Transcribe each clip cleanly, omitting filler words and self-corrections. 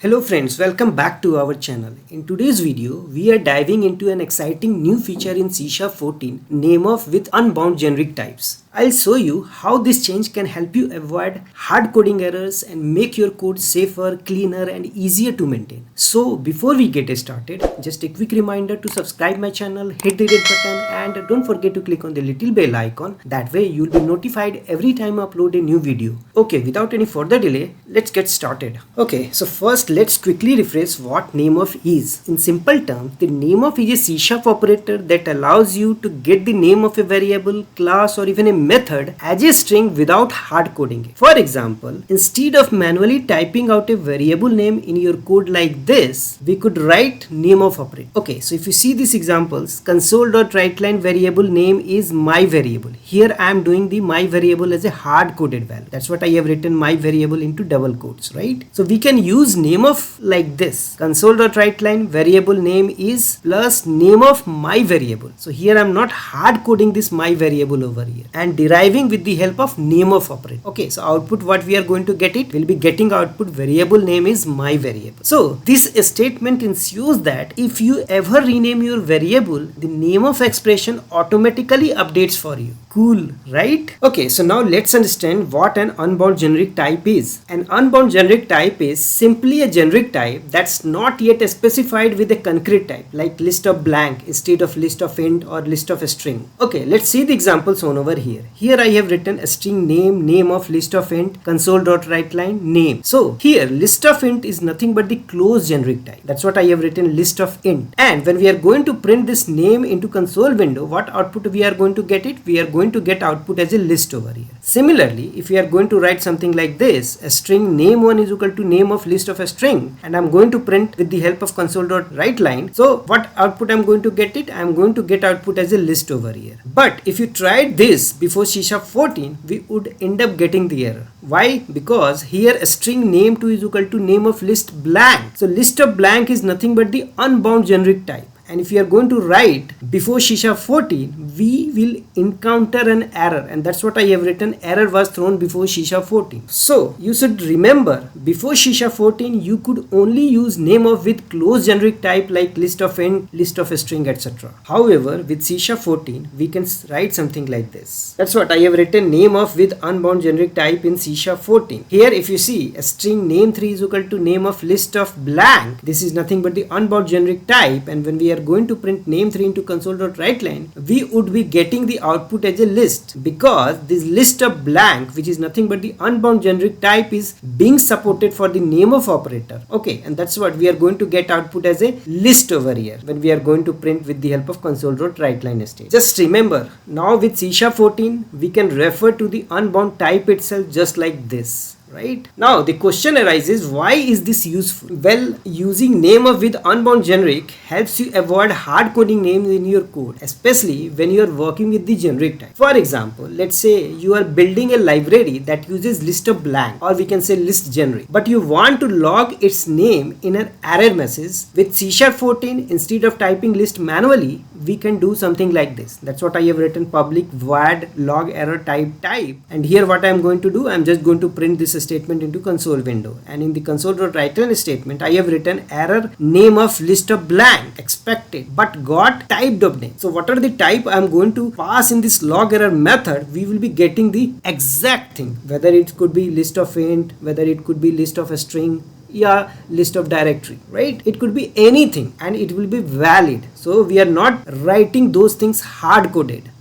Hello friends, welcome back to our channel. In today's video, we are diving into an exciting new feature in C# 14, Nameof with Unbound Generic Types. I'll show you how this change can help you avoid hard coding errors and make your code safer, cleaner and easier to maintain. So before we get started, just a quick reminder to subscribe my channel, hit the red button and don't forget to click on the little bell icon. That way you'll be notified every time I upload a new video. Okay, without any further delay, let's get started. Okay, so first let's quickly refresh what Nameof is. In simple terms, the Nameof is a C# operator that allows you to get the name of a variable, class or even a method as a string without hard coding it. For example, instead of manually typing out a variable name in your code like this, we could write Nameof operator. Okay, so if you see these examples, console.writeLine variable name is my variable. Here I am doing the my variable as a hard coded value. That's what I have written my variable into double quotes, right? So we can use Nameof like this. Console.writeLine variable name is plus name of my variable. So here I am not hard coding this my variable over here and deriving with the help of Nameof operator. Okay, so output what we are going to get, it will be getting output variable name is my variable. So this statement ensures that if you ever rename your variable, the Nameof expression automatically updates for you. Cool, right? Okay, so now let's understand what an unbound generic type is. An unbound generic type is simply a generic type that's not yet specified with a concrete type, like list of blank instead of list of int or list of a string. Okay, let's see the example shown over here. Here I have written a string name, name of list of int, console.writeLine name. So here list of int is nothing but the closed generic type. That's what I have written, list of int. And when we are going to print this name into console window, what output we are going to get it? We are going to get output as a list over here. Similarly, if we are going to write something like this, a string name1 is equal to name of list of a string, and I'm going to print with the help of console.writeLine. So what output I'm going to get it? I'm going to get output as a list over here. But if you tried this before C# 14, we would end up getting the error. Why? Because here a string name2 is equal to name of list blank. So list of blank is nothing but the unbound generic type. And if you are going to write before C# 14, we will encounter an error, and that's what I have written, error was thrown before C# 14. So you should remember, before C# 14 you could only use Nameof with closed generic type like list of int, list of a string, etc. However, with C# 14 we can write something like this. That's what I have written, Nameof with unbound generic type in C# 14. Here if you see, a string name3 is equal to name of list of blank. This is nothing but the unbound generic type, and when we are going to print name3 into console.writeLine, we would be getting the output as a list, because this list of blank, which is nothing but the unbound generic type, is being supported for the Nameof operator. Okay, and that's what we are going to get output as a list over here when we are going to print with the help of console.writeLine stage. Just remember, now with C# 14 we can refer to the unbound type itself just like this. Right? Now the question arises, why is this useful? Well, using Nameof with unbound generic helps you avoid hard coding names in your code, especially when you are working with the generic type. For example, let's say you are building a library that uses list of blank, or we can say list generic, but you want to log its name in an error message. With C# 14, instead of typing list manually, we can do something like this. That's what I have written, public void log error type, and here what I am going to do, I am just going to print this statement into console window, and in the console.writeLine statement I have written error name of list of blank expected but got typed of name. So whatever the type I am going to pass in this log error method, we will be getting the exact thing, whether it could be list of int, whether it could be list of a string, yeah, list of directory, right? It could be anything and it will be valid. So we are not writing those things hard coded.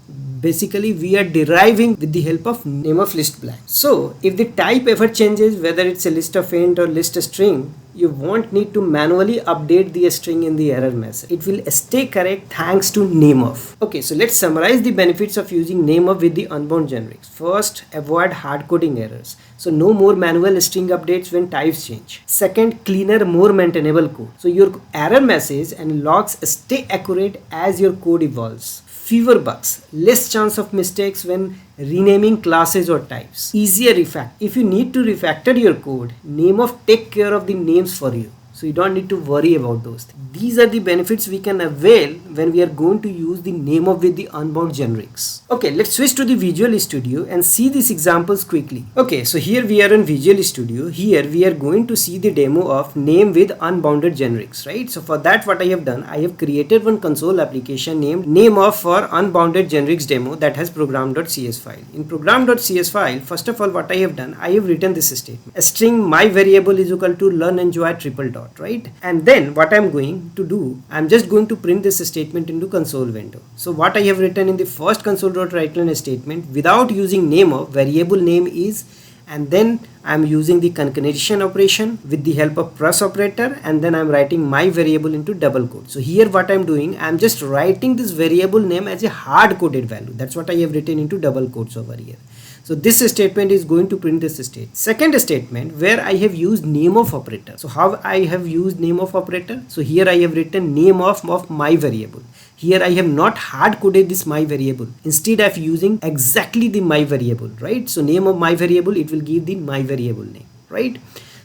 Basically we are deriving with the help of name of list blank. So if the type ever changes, whether it's a list of int or list string, you won't need to manually update the string in the error message. It will stay correct thanks to Nameof. Okay, so let's summarize the benefits of using Nameof with the unbound generics. First, avoid hard coding errors. So no more manual string updates when types change. Second, cleaner, more maintainable code. So your error message and logs stay accurate as your code evolves. Fewer bugs, less chance of mistakes when renaming classes or types. Easier refactor. If you need to refactor your code, Nameof take care of the names for you. So you don't need to worry about those things. These are the benefits we can avail when we are going to use the Nameof with the Unbound Generics. Okay, let's switch to the Visual Studio and see these examples quickly. Okay, so here we are in Visual Studio. Here we are going to see the demo of name with unbounded generics, right? So for that, what I have done, I have created one console application named Nameof for unbounded generics demo that has program.cs file. In program.cs file, first of all, what I have done, I have written this statement: a string my variable is equal to learn enjoy triple dot, right? And then what I'm going to do, I'm just going to print this statement into console window. So what I have written in the first console.writeline statement, without using Nameof, variable name is, and then I'm using the concatenation operation with the help of plus operator, and then I'm writing my variable into double quote. So here what I'm doing, I'm just writing this variable name as a hard-coded value. That's what I have written into double quotes over here. So this statement is going to print this state. Second statement where I have used Nameof operator. So how I have used Nameof operator? So here I have written Nameof of my variable. Here I have not hard coded this my variable. Instead of using exactly the my variable, right? So name of my variable, it will give the my variable name, right?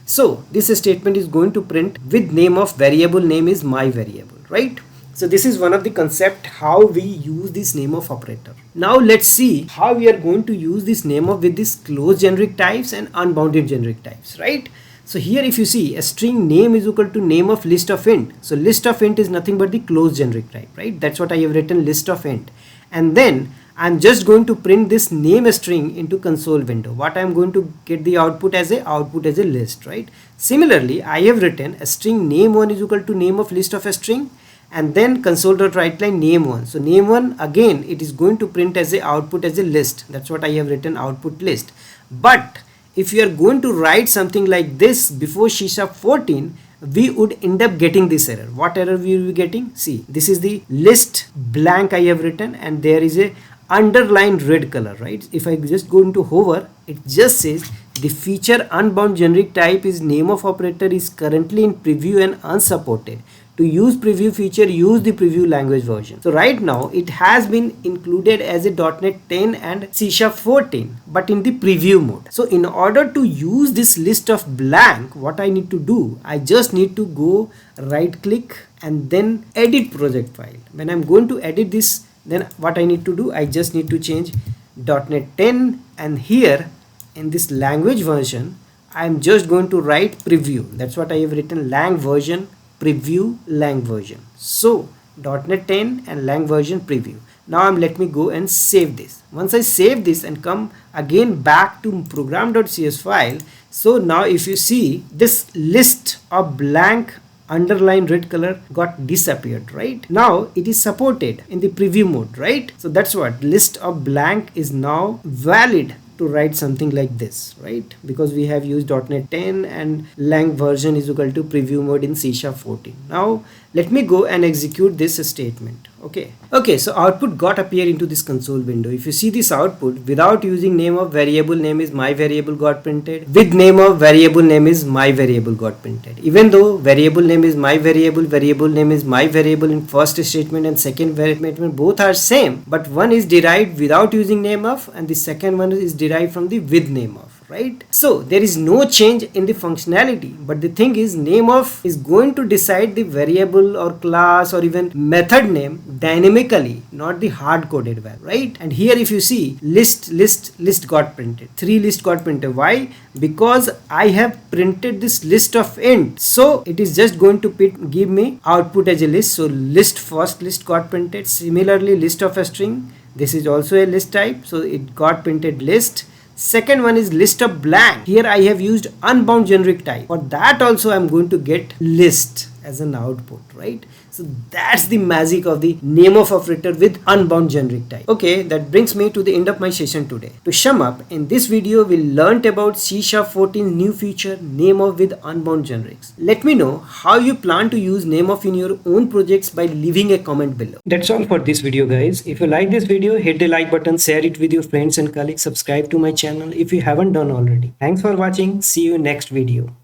So this statement is going to print with name of variable name is my variable, right? So this is one of the concept how we use this Nameof operator. Now let's see how we are going to use this Nameof with this closed generic types and unbounded generic types, right? So here if you see, a string name is equal to name of list of int. So list of int is nothing but the closed generic type, right? That's what I have written, list of int. And then I'm just going to print this name string into console window. What I'm going to get the output as a list, right? Similarly, I have written a string name1 is equal to name of list of a string, and then console.writeline name1. So name1 again, it is going to print as a output as a list. That's what I have written, output list. But if you are going to write something like this before C#14, we would end up getting this error. What error we will be getting? See, this is the list blank I have written, and there is a underlined red color, right? If I just go into hover, it just says the feature unbound generic type is Nameof operator is currently in preview and unsupported. To use preview feature, use the preview language version. So right now it has been included as a .NET 10 and C#14, but in the preview mode. So in order to use this list of blank, what I need to do, I just need to go right click and then edit project file. When I'm going to edit this, then what I need to do, I just need to change .NET 10, and here in this language version, I'm just going to write preview. That's what I have written, lang version preview lang version. So .NET 10 and lang version preview. Now let me go and save this. Once I save this and come again back to program.cs file, so now if you see, this list of blank underline red color got disappeared, right? Now it is supported in the preview mode, right? So that's what list of blank is now valid to write something like this, right? Because we have used .NET 10 and lang version is equal to preview mode in C#14. Now let me go and execute this statement. Okay, so output got appear into this console window. If you see this output, without using name of variable name is my variable got printed, with name of variable name is my variable got printed. Even though variable name is my variable name is my variable in first statement and second statement, both are same, but one is derived without using name of and the second one is derived from the with name of, right? So there is no change in the functionality, but the thing is Nameof is going to decide the variable or class or even method name dynamically, not the hard-coded value, right? And here if you see, list got printed, 3 list got printed. Why? Because I have printed this list of int, so it is just going to give me output as a list. So list, first list got printed. Similarly, list of a string, this is also a list type, so it got printed list. Second one is list of blank. Here I have used unbound generic type. For that also I am going to get list as an output, right? So that's the magic of the Nameof operator with unbound generic type. Okay, that brings me to the end of my session today. To sum up, in this video we learnt about C#14's new feature Nameof with unbound generics. Let me know how you plan to use Nameof in your own projects by leaving a comment below. That's all for this video, guys. If you like this video, hit the like button, share it with your friends and colleagues, subscribe to my channel if you haven't done already. Thanks for watching. See you next video.